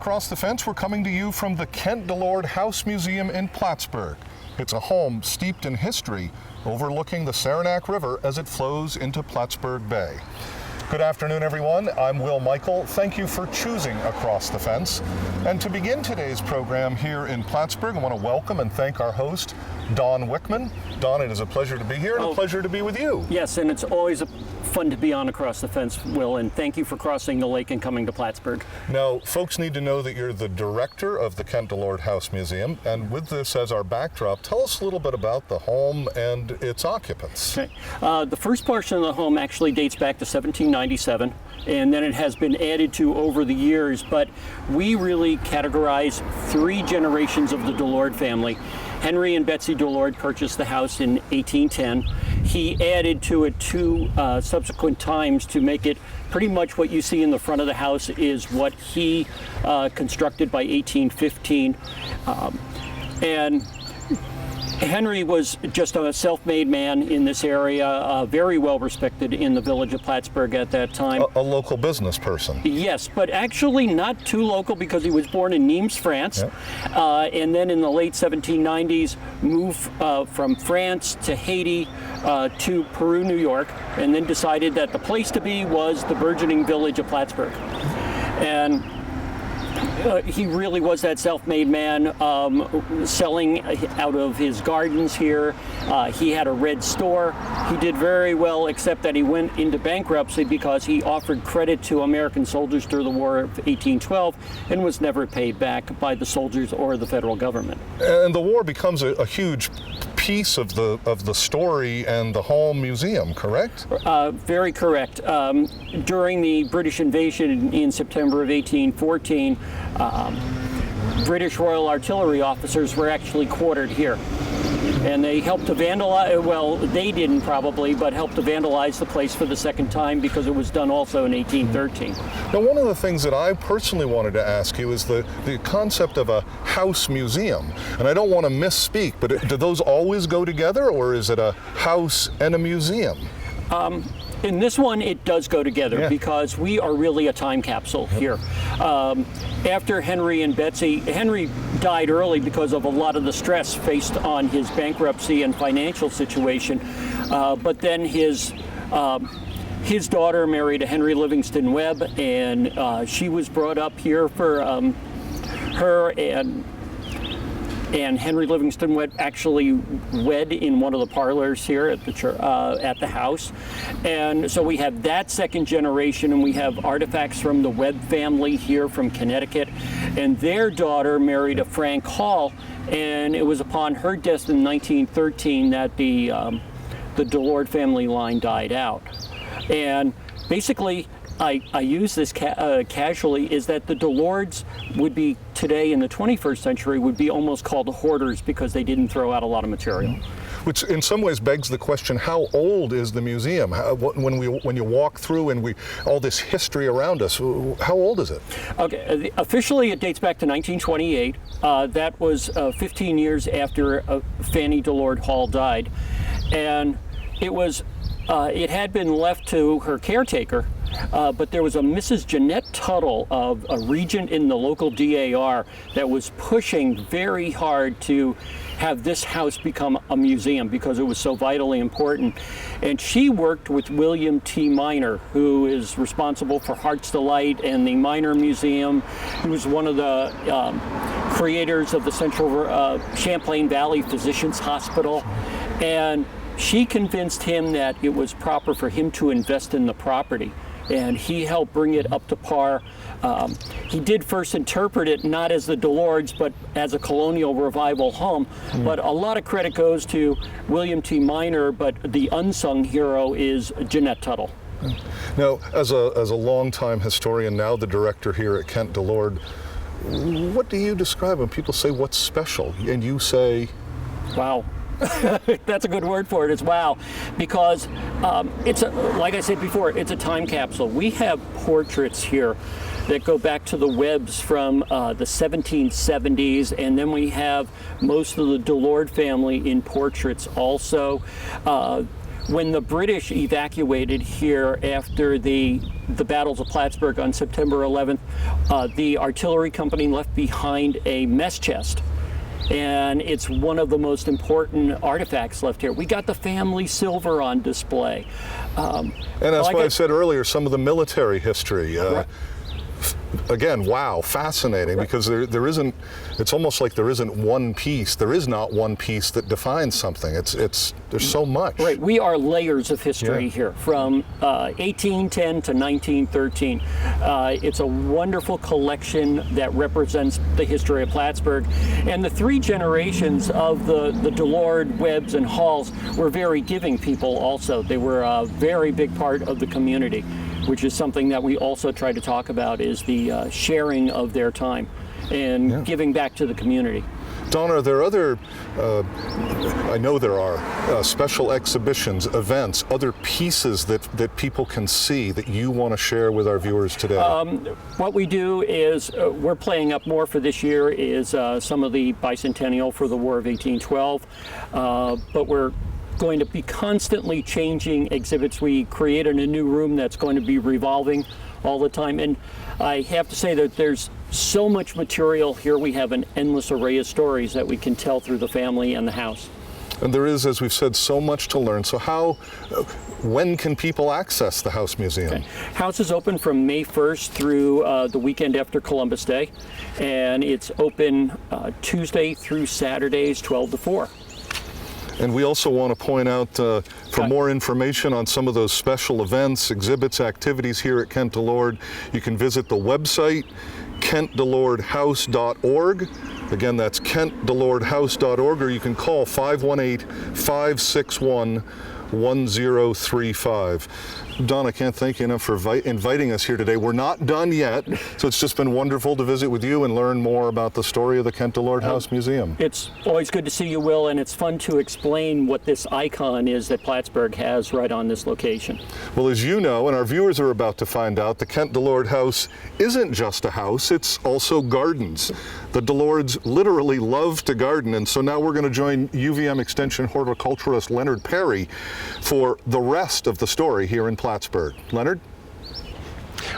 Across the Fence, we're coming to you from the Kent DeLord House Museum in Plattsburgh. It's a home steeped in history, overlooking the Saranac River as it flows into Plattsburgh Bay. Good afternoon, everyone. I'm Will Michael. Thank you for choosing Across the Fence. And to begin today's program here in Plattsburgh, I want to welcome and thank our host, Don Wickman. Don, it is a pleasure to be here and a pleasure to be with you. Yes, and it's always fun to be on Across the Fence, Will, and thank you for crossing the lake and coming to Plattsburgh. Now, folks need to know that you're the director of the Kent DeLord House Museum, and with this as our backdrop, tell us a little bit about the home and its occupants. Okay. The first portion of the home actually dates back to 1797, and then it has been added to over the years, but we really categorize three generations of the DeLord family. Henry and Betsy DeLord purchased the house in 1810. He added to it two subsequent times to make it pretty much what you see in the front of the house is what he constructed by 1815. And Henry was just a self-made man in this area, very well respected in the village of Plattsburgh at that time. A local business person. Yes, but actually not too local because he was born in Nimes, France, and then in the late 1790s moved from France to Haiti to Peru, New York, and then decided that the place to be was the burgeoning village of Plattsburgh. And he really was that self-made man, selling out of his gardens here. He had a red store. He did very well, except that he went into bankruptcy because he offered credit to American soldiers during the War of 1812 and was never paid back by the soldiers or the federal government. And the war becomes a huge piece of the story and the home museum, correct? Very correct. During the British invasion in September of 1814, British Royal Artillery officers were actually quartered here. And they helped to vandalize, well, they didn't probably, but helped to vandalize the place for the second time because it was done also in 1813. Now, one of the things that I personally wanted to ask you is the concept of a house museum. And I don't want to misspeak, but do those always go together, or is it a house and a museum? In this one, it does go together because we are really a time capsule here. After Henry and Betsy, Henry died early because of a lot of the stress faced on his bankruptcy and financial situation. But then his daughter married a Henry Livingston Webb, and she was brought up here for her and Henry Livingston Webb actually wed in one of the parlors here at the church, at the house. And so we have that second generation, and we have artifacts from the Webb family here from Connecticut. And their daughter married a Frank Hall, and it was upon her death in 1913 that the DeLord family line died out. And basically, I use this casually, is that the DeLords would be today in the 21st century would be almost called hoarders because they didn't throw out a lot of material. Which in some ways begs the question, how old is the museum? When you walk through and all this history around us, how old is it? Okay, officially it dates back to 1928. That was 15 years after Fanny DeLord Hall died. And it had been left to her caretaker, but there was a Mrs. Jeanette Tuttle, of a regent in the local DAR, that was pushing very hard to have this house become a museum because it was so vitally important. And she worked with William T. Miner, who is responsible for Heart's Delight and the Miner Museum. He was one of the creators of the Central Champlain Valley Physicians Hospital. And she convinced him that it was proper for him to invest in the property, and he helped bring it up to par. He did first interpret it not as the DeLords, but as a colonial revival home. But a lot of credit goes to William T. Miner, but the unsung hero is Jeanette Tuttle. Now, as a longtime historian, now the director here at Kent DeLord, what do you describe when people say what's special, and you say, wow? That's a good word for it, is wow, because it's like I said before, it's a time capsule. We have portraits here that go back to the Webbs from the 1770s, and then we have most of the DeLord family in portraits also. when the British evacuated here after the battles of Plattsburgh on September 11th, the artillery company left behind a mess chest. And it's one of the most important artifacts left here. We got the family silver on display. And that's why I said earlier, some of the military history. Right. Again, wow, fascinating, because there isn't, it's almost like there isn't one piece. There is not one piece that defines something. There's so much. Right, we are layers of history here from 1810 to 1913. It's a wonderful collection that represents the history of Plattsburgh. And the three generations of the DeLord, Webbs, and Halls were very giving people also. They were a very big part of the community, which is something that we also try to talk about, is the sharing of their time and giving back to the community. Don, are there other, I know there are, special exhibitions, events, other pieces that people can see that you want to share with our viewers today? What we do is, we're playing up more for this year is some of the bicentennial for the War of 1812, but we're going to be constantly changing exhibits. We created a new room that's going to be revolving all the time, and I have to say that there's so much material here. We have an endless array of stories that we can tell through the family and the house. And there is, as we've said, so much to learn. So when can people access the House Museum? Okay. House is open from May 1st through the weekend after Columbus Day, and it's open Tuesday through Saturdays, 12 to 4. And we also want to point out, for more information on some of those special events, exhibits, activities here at Kent DeLord, you can visit the website, kentdelordhouse.org. Again, that's kentdelordhouse.org, or you can call 518-561-1035. Don, I can't thank you enough for inviting us here today. We're not done yet, so it's just been wonderful to visit with you and learn more about the story of the Kent DeLord House Museum. It's always good to see you, Will, and it's fun to explain what this icon is that Plattsburgh has right on this location. Well, as you know, and our viewers are about to find out, the Kent DeLord House isn't just a house, it's also gardens. The DeLords literally love to garden, and so now we're going to join UVM Extension horticulturist Leonard Perry for the rest of the story here in Plattsburgh. Leonard?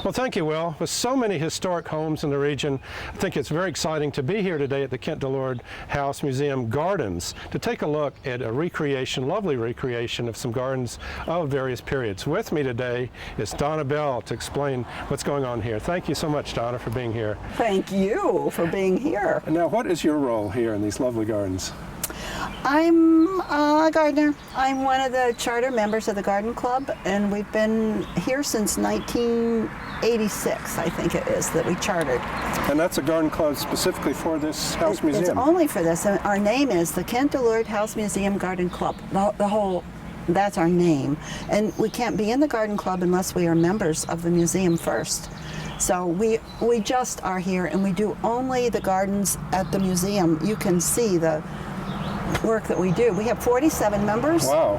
Well, thank you, Will. With so many historic homes in the region, I think it's very exciting to be here today at the Kent DeLord House Museum Gardens to take a look at a lovely recreation of some gardens of various periods. With me today is Donna Bell to explain what's going on here. Thank you so much, Donna, for being here. Thank you for being here. And now, what is your role here in these lovely gardens? I'm a gardener. I'm one of the charter members of the Garden Club, and we've been here since 1986, I think it is, that we chartered. And that's a garden club specifically for this house museum? It's only for this. And our name is the Kent DeLord House Museum Garden Club. That's our name. And we can't be in the Garden Club unless we are members of the museum first. So we just are here, and we do only the gardens at the museum. You can see the work that we do. We have 47 members. Wow.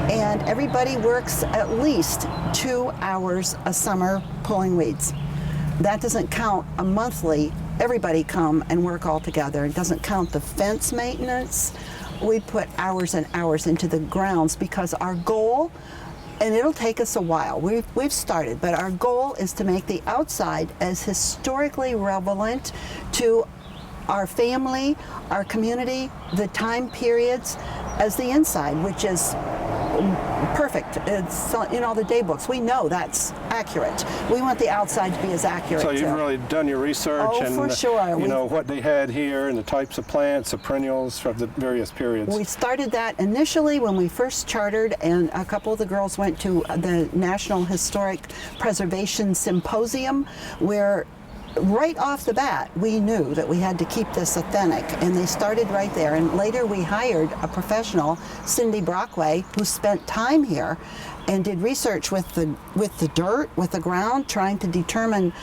And everybody works at least 2 hours a summer pulling weeds. That doesn't count a monthly, everybody come and work all together. It doesn't count the fence maintenance. We put hours and hours into the grounds because our goal, and it'll take us a while, we've started, but our goal is to make the outside as historically relevant to our family, our community, the time periods, as the inside, which is perfect. It's in all the day books. We know that's accurate. We want the outside to be as accurate. So you've really done your research and for sure. You know what they had here and the types of plants, the perennials from the various periods. We started that initially when we first chartered, and a couple of the girls went to the National Historic Preservation Symposium, where right off the bat, we knew that we had to keep this authentic, and they started right there. And later we hired a professional, Cindy Brockway, who spent time here and did research with the dirt, with the ground, trying to determine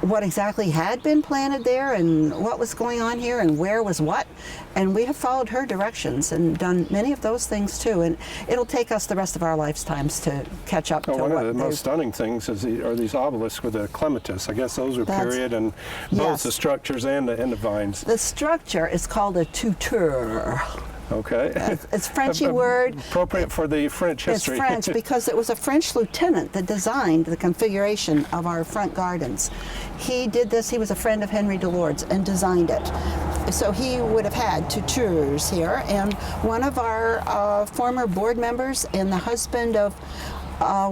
what exactly had been planted there and what was going on here and where was what. And we have followed her directions and done many of those things too. And it'll take us the rest of our lifetimes to catch up to one what of the most stunning things are these obelisks with the clematis. I guess those are period, and both the structures and the vines. The structure is called a tuteur. Okay. It's Frenchy word. Appropriate for the French history. It's French because it was a French lieutenant that designed the configuration of our front gardens. He did this, he was a friend of Henry DeLord's and designed it. So he would have had 2 tours here, and one of our former board members and the husband of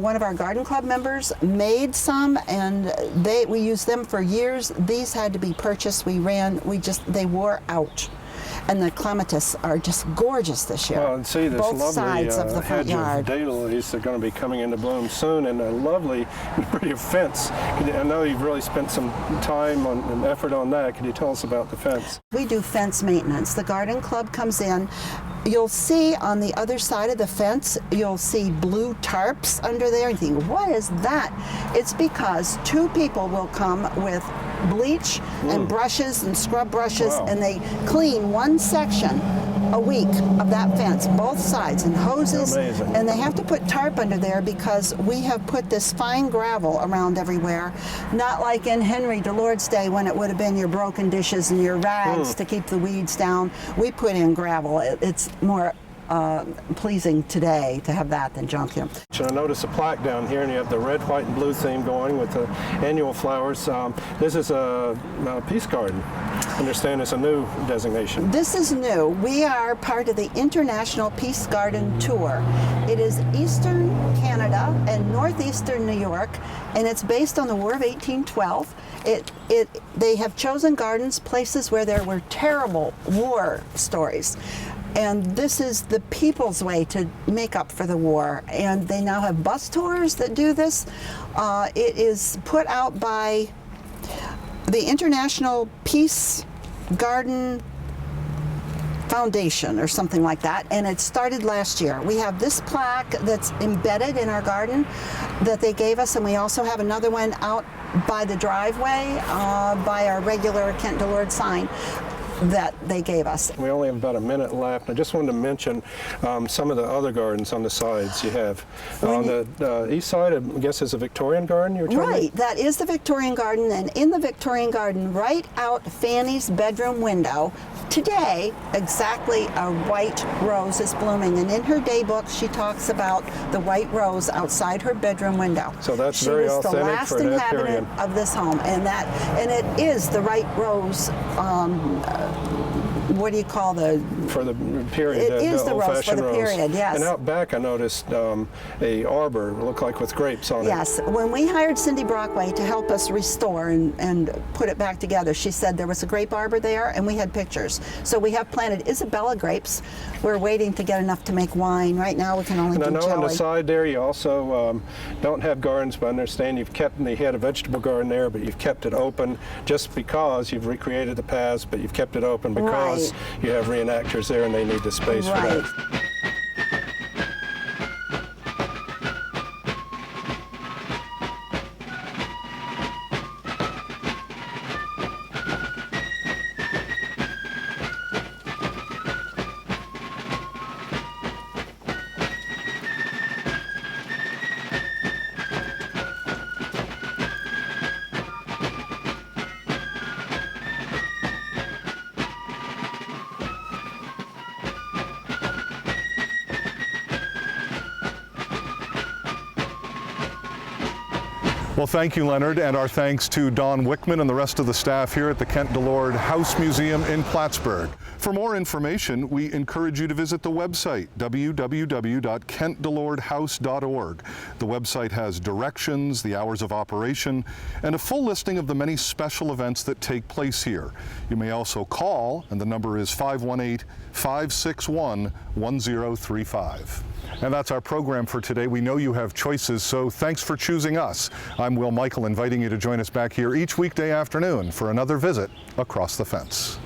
one of our garden club members made some, and we used them for years. These had to be purchased. They wore out. And the clematis are just gorgeous this year. Well, and see this both lovely sides of the front hedge yard. of daylilies that are going to be coming into bloom soon, and a lovely, pretty fence. I know you've really spent some time and effort on that. Can you tell us about the fence? We do fence maintenance. The garden club comes in. You'll see on the other side of the fence, you'll see blue tarps under there. You think, what is that? It's because 2 people will come with bleach and brushes and scrub brushes, and they clean one section a week of that fence, both sides, and hoses. Amazing. And they have to put tarp under there because we have put this fine gravel around everywhere, not like in Henry DeLord's day when it would have been your broken dishes and your rags to keep the weeds down. We put in gravel. It's more pleasing today to have that than junk here. So I notice a plaque down here, and you have the red, white, and blue theme going with the annual flowers. This is a peace garden. I understand it's a new designation. This is new. We are part of the International Peace Garden Tour. It is Eastern Canada and Northeastern New York, and it's based on the War of 1812. They have chosen gardens, places where there were terrible war stories. And this is the people's way to make up for the war. And they now have bus tours that do this. It is put out by the International Peace Garden Foundation or something like that, and it started last year. We have this plaque that's embedded in our garden that they gave us, and we also have another one out by the driveway by our regular Kent DeLord sign that they gave us. We only have about a minute left. I just wanted to mention some of the other gardens on the sides you have. On the east side, I guess, is a Victorian garden you were talking about? Right, that is the Victorian garden, and in the Victorian garden, right out Fanny's bedroom window, today, exactly a white rose is blooming, and in her day book, she talks about the white rose outside her bedroom window. So that's very authentic for that period. She was the last inhabitant of this home, and it is the right rose. What do you call for the period? It is the rose for the period, yes. And out back, I noticed a arbor, looked like with grapes on it. Yes. When we hired Cindy Brockway to help us restore and put it back together, she said there was a grape arbor there, and we had pictures. So we have planted Isabella grapes. We're waiting to get enough to make wine. Right now, we can only do jelly. And I know on the side there, you also don't have gardens, but I understand you had a vegetable garden there, but you've kept it open just because you've recreated the paths, but you've kept it open because you have reenactors there and they need the space for that. Well, thank you, Leonard, and our thanks to Don Wickman and the rest of the staff here at the Kent DeLord House Museum in Plattsburgh. For more information, we encourage you to visit the website, www.kentdelordhouse.org. The website has directions, the hours of operation, and a full listing of the many special events that take place here. You may also call, and the number is 518-561-1035. And that's our program for today. We know you have choices, so thanks for choosing us. I'm Will Michael, inviting you to join us back here each weekday afternoon for another visit across the fence.